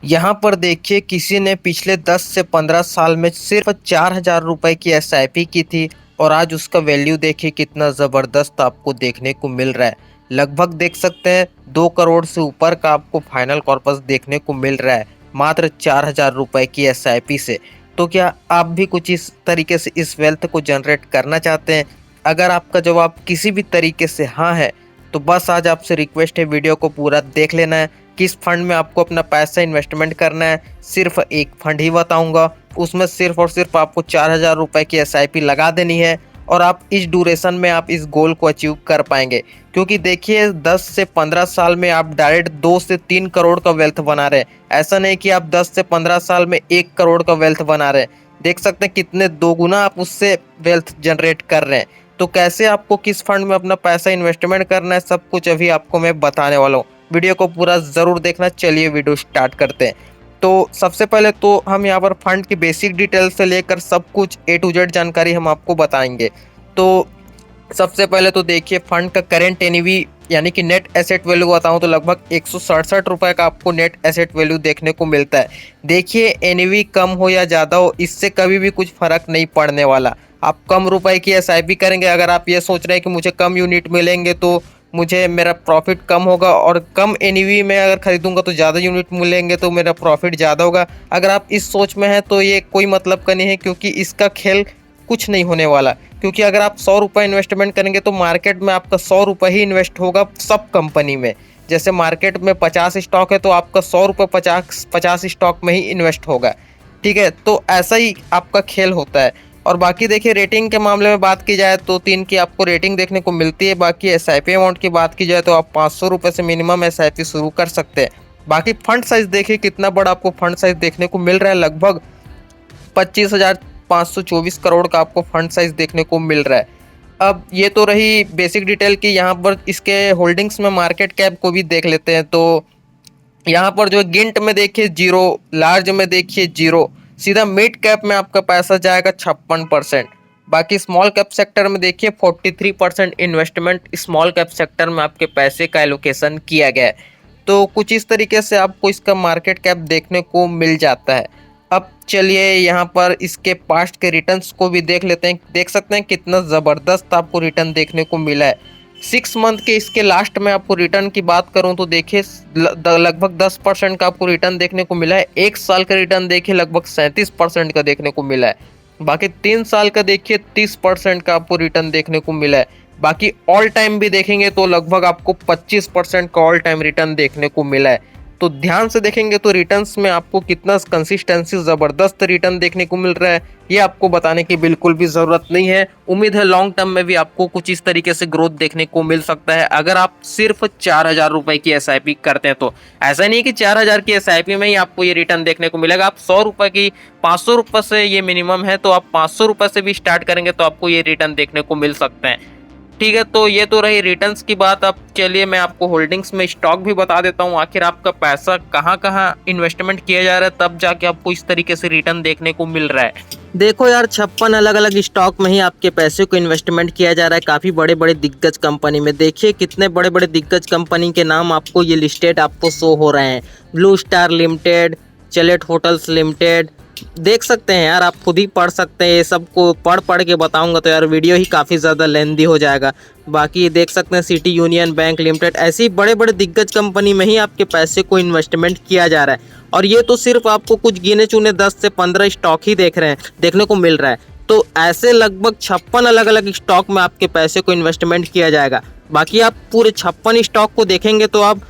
यहाँ पर देखिए किसी ने पिछले 10 से 15 साल में सिर्फ 4,000 रुपए की एसआईपी की थी और आज उसका वैल्यू देखिए कितना ज़बरदस्त आपको देखने को मिल रहा है। लगभग देख सकते हैं 2 करोड़ से ऊपर का आपको फाइनल कॉर्पस देखने को मिल रहा है मात्र 4,000 रुपए की एसआईपी से। तो क्या आप भी कुछ इस तरीके से इस वेल्थ को जनरेट करना चाहते हैं? अगर आपका जवाब किसी भी तरीके से हाँ है तो बस आज आपसे रिक्वेस्ट है, वीडियो को पूरा देख लेना है। किस फंड में आपको अपना पैसा इन्वेस्टमेंट करना है, सिर्फ एक फंड ही बताऊंगा। उसमें सिर्फ और सिर्फ आपको 4,000 रुपए की एसआईपी लगा देनी है और आप इस ड्यूरेशन में आप इस गोल को अचीव कर पाएंगे। क्योंकि देखिए 10 से 15 साल में आप डायरेक्ट 2 से 3 करोड़ का वेल्थ बना रहे हैं। ऐसा नहीं कि आप 10 से 15 साल में 1 करोड़ का वेल्थ बना रहे हैं। देख सकते हैं कितने दोगुना आप उससे वेल्थ जनरेट कर रहे हैं। तो कैसे आपको किस फंड में अपना पैसा इन्वेस्टमेंट करना है, सब कुछ अभी आपको मैं बताने वाला हूँ। वीडियो को पूरा ज़रूर देखना। चलिए वीडियो स्टार्ट करते हैं। तो सबसे पहले तो हम यहाँ पर फंड की बेसिक डिटेल से लेकर सब कुछ ए टू जेड जानकारी हम आपको बताएंगे। तो सबसे पहले तो देखिए फंड का करेंट एनईवी यानी कि नेट एसेट वैल्यू बताऊं तो लगभग 167 रुपए का आपको नेट एसेट वैल्यू देखने को मिलता है। देखिए एनईवी कम हो या ज़्यादा हो, इससे कभी भी कुछ फर्क नहीं पड़ने वाला। आप कम रुपए की एसआईपी करेंगे, अगर आप ये सोच रहे हैं कि मुझे कम यूनिट मिलेंगे तो मुझे मेरा प्रॉफिट कम होगा, और कम एनईवी में अगर खरीदूंगा तो ज़्यादा यूनिट मिलेंगे तो मेरा प्रॉफिट ज़्यादा होगा, अगर आप इस सोच में हैं तो ये कोई मतलब का नहीं है। क्योंकि इसका खेल कुछ नहीं होने वाला। क्योंकि अगर आप 100 रुपये इन्वेस्टमेंट करेंगे तो मार्केट में आपका 100 रुपये ही इन्वेस्ट होगा सब कंपनी में। जैसे मार्केट में 50 स्टॉक है तो आपका 100 रुपये 50 स्टॉक में ही इन्वेस्ट होगा। ठीक है, तो ऐसा ही आपका खेल होता है। और बाकी देखिए रेटिंग के मामले में बात की जाए तो 3 की आपको रेटिंग देखने को मिलती है। बाकी एसआईपी अमाउंट की बात की जाए तो आप 500 रुपये से मिनिमम एसआईपी शुरू कर सकते हैं। बाकी फंड साइज देखिए कितना बड़ा आपको फंड साइज देखने को मिल रहा है। लगभग 25,524 करोड़ का आपको फंड साइज देखने को मिल रहा है। अब ये तो रही बेसिक डिटेल की। यहाँ पर इसके होल्डिंग्स में मार्केट कैप को भी देख लेते हैं। तो यहाँ पर जो गिंट में देखिए 0, लार्ज में देखिए 0, सीधा मिड कैप में आपका पैसा जाएगा 56%। बाकी स्मॉल कैप सेक्टर में देखिए 43% इन्वेस्टमेंट स्मॉल कैप सेक्टर में आपके पैसे का एलोकेशन किया गया है। तो कुछ इस तरीके से आपको इसका मार्केट कैप देखने को मिल जाता है। अब चलिए यहाँ पर इसके पास्ट के रिटर्न्स को भी देख लेते हैं। देख सकते हैं कितना ज़बरदस्त आपको रिटर्न देखने को मिला है। 6 मंथ के इसके लास्ट में आपको रिटर्न की बात करूं तो देखिए लगभग 10% का आपको रिटर्न देखने को मिला है। 1 साल का रिटर्न देखिए लगभग 37% का देखने को मिला है। बाकी 3 साल का देखिए 30% का आपको रिटर्न देखने को मिला है। बाकी ऑल टाइम भी देखेंगे तो लगभग आपको 25% का ऑल टाइम रिटर्न देखने को मिला है। तो ध्यान से देखेंगे तो रिटर्न्स में आपको कितना कंसिस्टेंसी ज़बरदस्त रिटर्न देखने को मिल रहा है, ये आपको बताने की बिल्कुल भी ज़रूरत नहीं है। उम्मीद है लॉन्ग टर्म में भी आपको कुछ इस तरीके से ग्रोथ देखने को मिल सकता है अगर आप सिर्फ 4,000 रुपए की एसआईपी करते हैं। तो ऐसा नहीं कि 4,000 की एसआईपी में ही आपको ये रिटर्न देखने को मिलेगा। आप 100 रुपए की 500 रुपये से ये मिनिमम है, तो आप 500 रुपये से भी स्टार्ट करेंगे तो आपको ये रिटर्न देखने को मिल सकते हैं। ठीक है, तो ये तो रही रिटर्न्स की बात। अब चलिए मैं आपको होल्डिंग्स में स्टॉक भी बता देता हूँ, आखिर आपका पैसा कहाँ कहाँ इन्वेस्टमेंट किया जा रहा है, तब जाके आपको इस तरीके से रिटर्न देखने को मिल रहा है। देखो यार 56 अलग अलग स्टॉक में ही आपके पैसे को इन्वेस्टमेंट किया जा रहा है, काफ़ी बड़े बड़े दिग्गज कंपनी में। देखिए कितने बड़े बड़े दिग्गज कंपनी के नाम आपको ये लिस्टेड आपको शो हो रहे हैं। Blue Star Limited, Chalet Hotels Limited, देख सकते हैं यार, आप खुद ही पढ़ सकते हैं। ये सबको पढ़ के बताऊंगा तो यार वीडियो ही काफ़ी ज़्यादा लेंदी हो जाएगा। बाकी देख सकते हैं सिटी यूनियन बैंक लिमिटेड, ऐसे ही बड़े बड़े दिग्गज कंपनी में ही आपके पैसे को इन्वेस्टमेंट किया जा रहा है। और ये तो सिर्फ आपको कुछ गिने चुने 10 से 15 स्टॉक ही देखने को मिल रहा है। तो ऐसे लगभग 56 अलग अलग स्टॉक में आपके पैसे को इन्वेस्टमेंट किया जाएगा। बाकी आप पूरे 56 स्टॉक को देखेंगे तो आप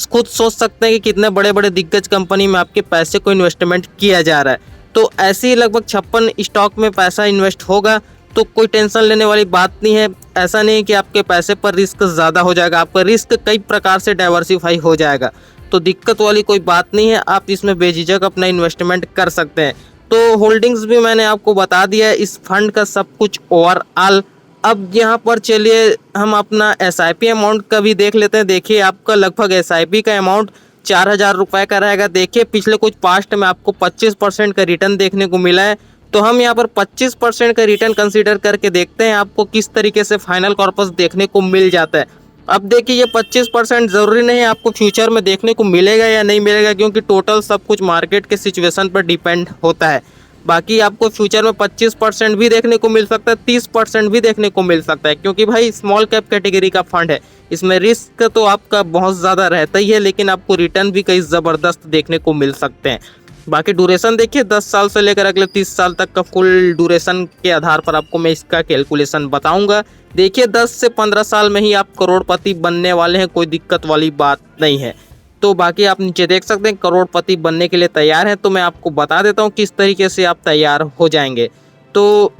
खुद सोच सकते हैं कि कितने बड़े बड़े दिग्गज कंपनी में आपके पैसे को इन्वेस्टमेंट किया जा रहा है। तो ऐसे ही लगभग 56 स्टॉक में पैसा इन्वेस्ट होगा, तो कोई टेंशन लेने वाली बात नहीं है। ऐसा नहीं कि आपके पैसे पर रिस्क ज़्यादा हो जाएगा, आपका रिस्क कई प्रकार से डाइवर्सिफाई हो जाएगा। तो दिक्कत वाली कोई बात नहीं है, आप इसमें बेझिझक अपना इन्वेस्टमेंट कर सकते हैं। तो होल्डिंग्स भी मैंने आपको बता दिया है, इस फंड का सब कुछ ओवरऑल। अब यहाँ पर चलिए हम अपना एसआईपी अमाउंट का भी देख लेते हैं। देखिए आपका लगभग एसआईपी का अमाउंट 4,000 रुपये का रहेगा। देखिए पिछले कुछ पास्ट में आपको 25% का रिटर्न देखने को मिला है। तो हम यहाँ पर 25% का रिटर्न कंसीडर करके देखते हैं आपको किस तरीके से फाइनल कॉर्पस देखने को मिल जाता है। अब देखिए ये 25% ज़रूरी नहीं है आपको फ्यूचर में देखने को मिलेगा या नहीं मिलेगा, क्योंकि टोटल सब कुछ मार्केट के सिचुएशन पर डिपेंड होता है। बाकी आपको फ्यूचर में 25% भी देखने को मिल सकता है, 30% भी देखने को मिल सकता है, क्योंकि भाई स्मॉल कैप कैटेगरी का फंड है। इसमें रिस्क तो आपका बहुत ज़्यादा रहता ही है, लेकिन आपको रिटर्न भी कई ज़बरदस्त देखने को मिल सकते हैं। बाकी ड्यूरेशन देखिए 10 साल से लेकर अगले 30 साल तक का फुल ड्यूरेशन के आधार पर आपको मैं इसका कैलकुलेशन बताऊंगा। देखिए 10 से 15 साल में ही आप करोड़पति बनने वाले हैं, कोई दिक्कत वाली बात नहीं है। तो बाकी आप नीचे देख सकते हैं करोड़पति बनने के लिए तैयार हैं, तो मैं आपको बता देता हूँ किस तरीके से आप तैयार हो जाएंगे। तो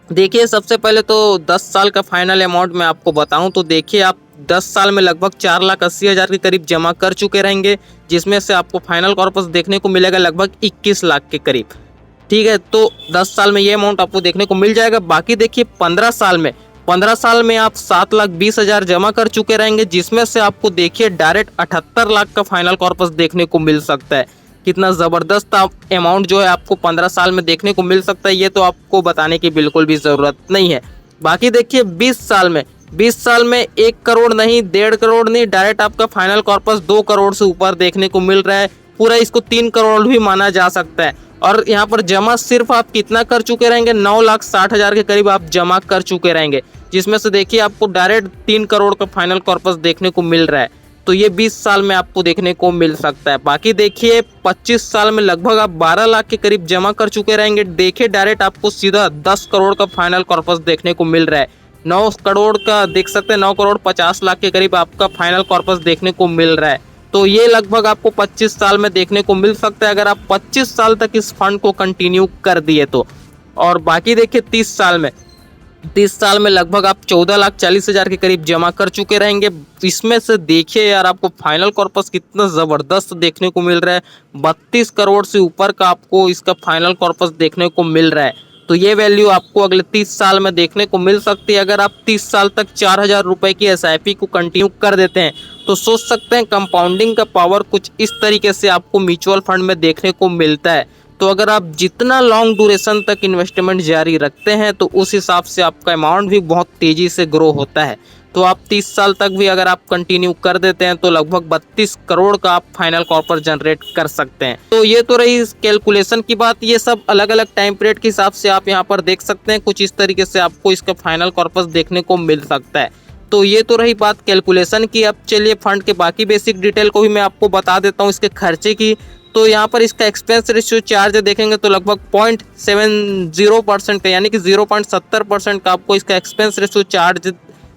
देखिए सबसे पहले तो 10 साल का फाइनल अमाउंट मैं आपको बताऊं तो देखिए आप 10 साल में लगभग 4,80,000 के करीब जमा कर चुके रहेंगे, जिसमें से आपको फाइनल कॉर्पस देखने को मिलेगा लगभग 21 लाख के करीब। ठीक है, तो 10 साल में ये अमाउंट आपको देखने को मिल जाएगा। बाकी देखिए 15 साल में आप 7,20,000 जमा कर चुके रहेंगे, जिसमें से आपको देखिए डायरेक्ट 78 लाख का फाइनल कॉर्पस देखने को मिल सकता है। कितना ज़बरदस्त अमाउंट जो है आपको 15 साल में देखने को मिल सकता है, ये तो आपको बताने की बिल्कुल भी ज़रूरत नहीं है। बाकी देखिए 20 साल में 1 करोड़ नहीं, 1.5 करोड़ नहीं, डायरेक्ट आपका फाइनल कॉर्पस 2 करोड़ से ऊपर देखने को मिल रहा है। पूरा इसको 3 करोड़ भी माना जा सकता है। और यहाँ पर जमा सिर्फ आप कितना कर चुके रहेंगे, 9,60,000 के करीब आप जमा कर चुके रहेंगे, जिसमें से देखिए आपको डायरेक्ट 3 करोड़ का फाइनल कॉर्पस देखने को मिल रहा है। तो ये 20 साल में आपको देखने को मिल सकता है। बाकी देखिए 25 साल में लगभग आप 12 लाख के करीब जमा कर चुके रहेंगे। देखिए डायरेक्ट आपको सीधा 10 करोड़ का फाइनल कॉर्पस देखने को मिल रहा है। 9 करोड़ का देख सकते हैं, 9 करोड़ 50 लाख के करीब आपका फाइनल कॉर्पस देखने को मिल रहा है। तो ये लगभग आपको 25 साल में देखने को मिल सकता है, अगर आप 25 साल तक इस फंड को कंटिन्यू कर दिए तो। और बाकी देखिए 30 साल में लगभग आप 14,40,000 के करीब जमा कर चुके रहेंगे। इसमें से देखिए यार आपको फाइनल कॉर्पस कितना ज़बरदस्त देखने को मिल रहा है। 32 करोड़ से ऊपर का आपको इसका फाइनल कॉर्पस देखने को मिल रहा है। तो ये वैल्यू आपको अगले 30 साल में देखने को मिल सकती है। अगर आप 30 साल तक 4,000 रुपये की SIP को कंटिन्यू कर देते हैं तो सोच सकते हैं कंपाउंडिंग का पावर कुछ इस तरीके से आपको म्यूचुअल फंड में देखने को मिलता है। तो अगर आप जितना लॉन्ग ड्यूरेशन तक इन्वेस्टमेंट जारी रखते हैं तो उस हिसाब से आपका अमाउंट भी बहुत तेज़ी से ग्रो होता है। तो आप 30 साल तक भी अगर आप कंटिन्यू कर देते हैं तो लगभग 32 करोड़ का आप फाइनल कॉर्पस जनरेट कर सकते हैं। तो ये तो रही कैलकुलेशन की बात। ये सब अलग अलग टाइम पीरियड के हिसाब से आप यहाँ पर देख सकते हैं, कुछ इस तरीके से आपको इसका फाइनल कॉर्पस देखने को मिल सकता है। तो ये तो रही बात कैलकुलेशन की। अब चलिए फंड के बाकी बेसिक डिटेल को भी मैं आपको बता देता हूँ इसके खर्चे की। तो यहाँ पर इसका एक्सपेंस रेशियो चार्ज देखेंगे तो लगभग 0.70% का, यानी कि 0.70% का आपको इसका एक्सपेंस रेशियो चार्ज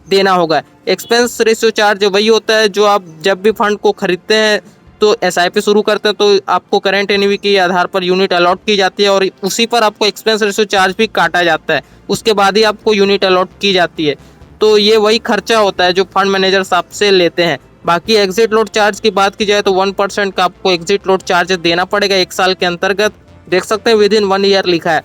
देना होगा। एक्सपेंस रेशियो चार्ज वही होता है जो आप जब भी फंड को खरीदते हैं तो SIP शुरू करते हैं तो आपको करेंट NAV के आधार पर यूनिट अलॉट की जाती है और उसी पर आपको एक्सपेंस रेशियो चार्ज भी काटा जाता है। उसके बाद ही आपको यूनिट अलॉट की जाती है। तो ये वही खर्चा होता है जो फंड मैनेजर्स आपसे लेते हैं। बाकी एग्जिट लोड चार्ज की बात की जाए तो 1% का आपको एग्जिट लोड चार्ज देना पड़ेगा 1 साल के अंतर्गत। देख सकते हैं विदिन 1 ईयर लिखा है।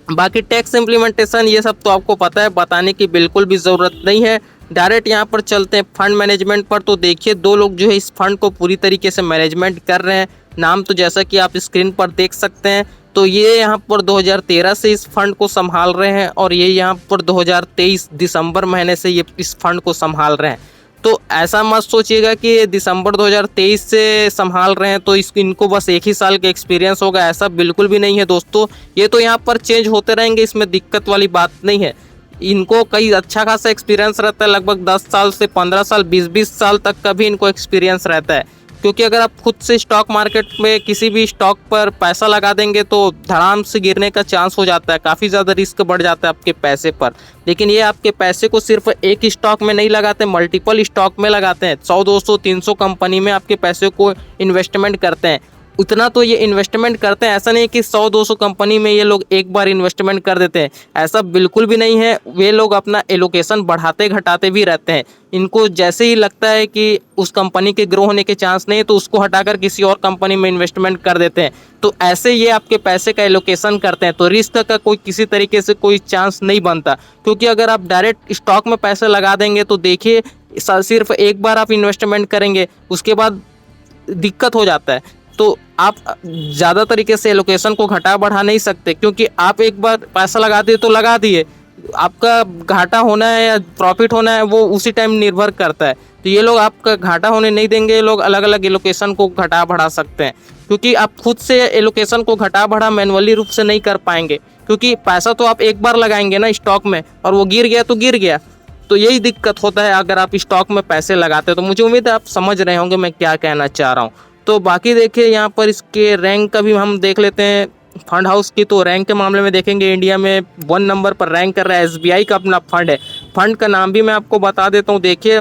बाकी टैक्स इम्प्लीमेंटेशन ये सब तो आपको पता है, बताने की बिल्कुल भी ज़रूरत नहीं है। डायरेक्ट यहाँ पर चलते हैं फंड मैनेजमेंट पर। तो देखिए 2 लोग जो है इस फंड को पूरी तरीके से मैनेजमेंट कर रहे हैं। नाम तो जैसा कि आप स्क्रीन पर देख सकते हैं। तो ये यहाँ पर 2013 से इस फंड को संभाल रहे हैं और ये यहाँ पर 2023 दिसंबर महीने से ये इस फंड को संभाल रहे हैं। तो ऐसा मत सोचिएगा कि दिसंबर 2023 से संभाल रहे हैं तो इनको बस 1 ही साल का एक्सपीरियंस होगा, ऐसा बिल्कुल भी नहीं है दोस्तों। ये तो यहाँ पर चेंज होते रहेंगे, इसमें दिक्कत वाली बात नहीं है। इनको कई अच्छा खासा एक्सपीरियंस रहता है, लगभग 10 साल से 15 साल 20-20 साल तक का भी इनको एक्सपीरियंस रहता है। क्योंकि अगर आप खुद से स्टॉक मार्केट में किसी भी स्टॉक पर पैसा लगा देंगे तो धड़ाम से गिरने का चांस हो जाता है, काफ़ी ज़्यादा रिस्क बढ़ जाता है आपके पैसे पर। लेकिन ये आपके पैसे को सिर्फ एक स्टॉक में नहीं लगाते, मल्टीपल स्टॉक में लगाते हैं। 100, 200, 300 कंपनी में आपके पैसे को इन्वेस्टमेंट करते हैं। उतना तो ये इन्वेस्टमेंट करते हैं, ऐसा नहीं है कि 100-200 कंपनी में ये लोग एक बार इन्वेस्टमेंट कर देते हैं, ऐसा बिल्कुल भी नहीं है। वे लोग अपना एलोकेशन बढ़ाते घटाते भी रहते हैं। इनको जैसे ही लगता है कि उस कंपनी के ग्रो होने के चांस नहीं है तो उसको हटाकर किसी और कंपनी में इन्वेस्टमेंट कर देते हैं। तो ऐसे ये आपके पैसे का एलोकेशन करते हैं, तो रिस्क का कोई किसी तरीके से कोई चांस नहीं बनता। क्योंकि अगर आप डायरेक्ट स्टॉक में पैसे लगा देंगे तो देखिए सिर्फ एक बार आप इन्वेस्टमेंट करेंगे, उसके बाद दिक्कत हो जाता है। तो आप ज़्यादा तरीके से एलोकेशन को घटा बढ़ा नहीं सकते, क्योंकि आप एक बार पैसा लगा दिए तो लगा दिए, आपका घाटा होना है या प्रॉफिट होना है वो उसी टाइम निर्भर करता है। तो ये लोग आपका घाटा होने नहीं देंगे, ये लोग अलग अलग एलोकेशन को घटा बढ़ा सकते हैं, क्योंकि आप खुद से एलोकेशन को घटा बढ़ा मैनुअली रूप से नहीं कर पाएंगे, क्योंकि पैसा तो आप एक बार लगाएंगे ना स्टॉक में, और वो गिर गया तो गिर गया। तो यही दिक्कत होता है अगर आप स्टॉक में पैसे लगाते हैं। तो मुझे उम्मीद है आप समझ रहे होंगे मैं क्या कहना चाह रहा हूँ। तो बाकी देखिए यहाँ पर इसके रैंक का भी हम देख लेते हैं फंड हाउस की। तो रैंक के मामले में देखेंगे इंडिया में 1 नंबर पर रैंक कर रहा है एसबीआई का अपना फंड है। फंड का नाम भी मैं आपको बता देता हूँ। देखिए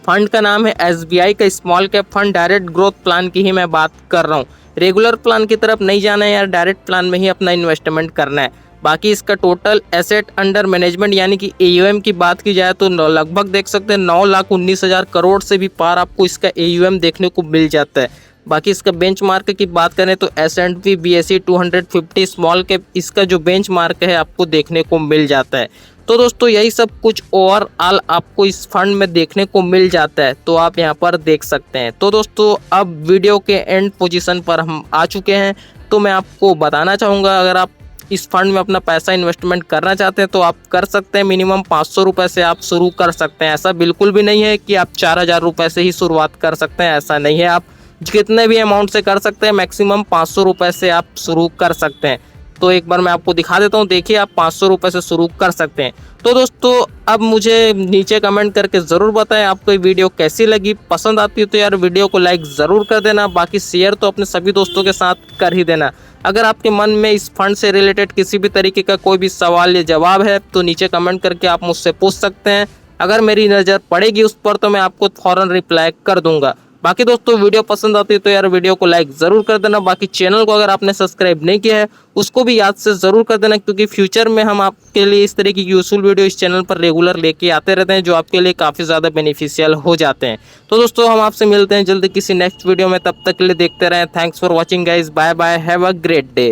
फंड का नाम है एसबीआई का small cap fund direct growth plan की ही मैं बात कर रहा हूँ। रेगुलर प्लान की तरफ नहीं जाना है यार, डायरेक्ट प्लान में ही अपना इन्वेस्टमेंट करना है। बाकी इसका टोटल एसेट अंडर मैनेजमेंट यानी कि एयूएम की बात की जाए तो लगभग देख सकते हैं 9,19,000 करोड़ से भी पार आपको इसका एयूएम देखने को मिल जाता है। बाकी इसका बेंचमार्क की बात करें तो S&P BSE 250 स्मॉल कैप इसका जो बेंचमार्क है आपको देखने को मिल जाता है। तो दोस्तों यही सब कुछ ओवरऑल आपको इस फंड में देखने को मिल जाता है, तो आप यहाँ पर देख सकते हैं। तो दोस्तों अब वीडियो के एंड पोजीशन पर हम आ चुके हैं। तो मैं आपको बताना चाहूँगा अगर आप इस फंड में अपना पैसा इन्वेस्टमेंट करना चाहते हैं तो आप कर सकते हैं। मिनिमम 500 रुपये से आप शुरू कर सकते हैं। ऐसा बिल्कुल भी नहीं है कि आप 4,000 रुपये से ही शुरुआत कर सकते हैं, ऐसा नहीं है। आप कितने भी अमाउंट से कर सकते हैं, मैक्सिमम 500 रुपये से आप शुरू कर सकते हैं। तो एक बार मैं आपको दिखा देता हूँ, देखिए आप 500 रुपये से शुरू कर सकते हैं। तो दोस्तों अब मुझे नीचे कमेंट करके ज़रूर बताएं आपको ये वीडियो कैसी लगी। पसंद आती है तो यार वीडियो को लाइक ज़रूर कर देना, बाकी शेयर तो अपने सभी दोस्तों के साथ कर ही देना। अगर आपके मन में इस फंड से रिलेटेड किसी भी तरीके का कोई भी सवाल या जवाब है तो नीचे कमेंट करके आप मुझसे पूछ सकते हैं। अगर मेरी नज़र पड़ेगी उस पर तो मैं आपको फ़ौरन रिप्लाई कर दूंगा। बाकी दोस्तों वीडियो पसंद आती है तो यार वीडियो को लाइक ज़रूर कर देना। बाकी चैनल को अगर आपने सब्सक्राइब नहीं किया है उसको भी याद से ज़रूर कर देना, क्योंकि फ्यूचर में हम आपके लिए इस तरह की यूजफुल वीडियो इस चैनल पर रेगुलर लेके आते रहते हैं जो आपके लिए काफ़ी ज़्यादा बेनिफिशियल हो जाते हैं। तो दोस्तों हम आपसे मिलते हैं जल्दी किसी नेक्स्ट वीडियो में, तब तक के लिए देखते रहें। Thanks for watching guys, bye bye, have a great day.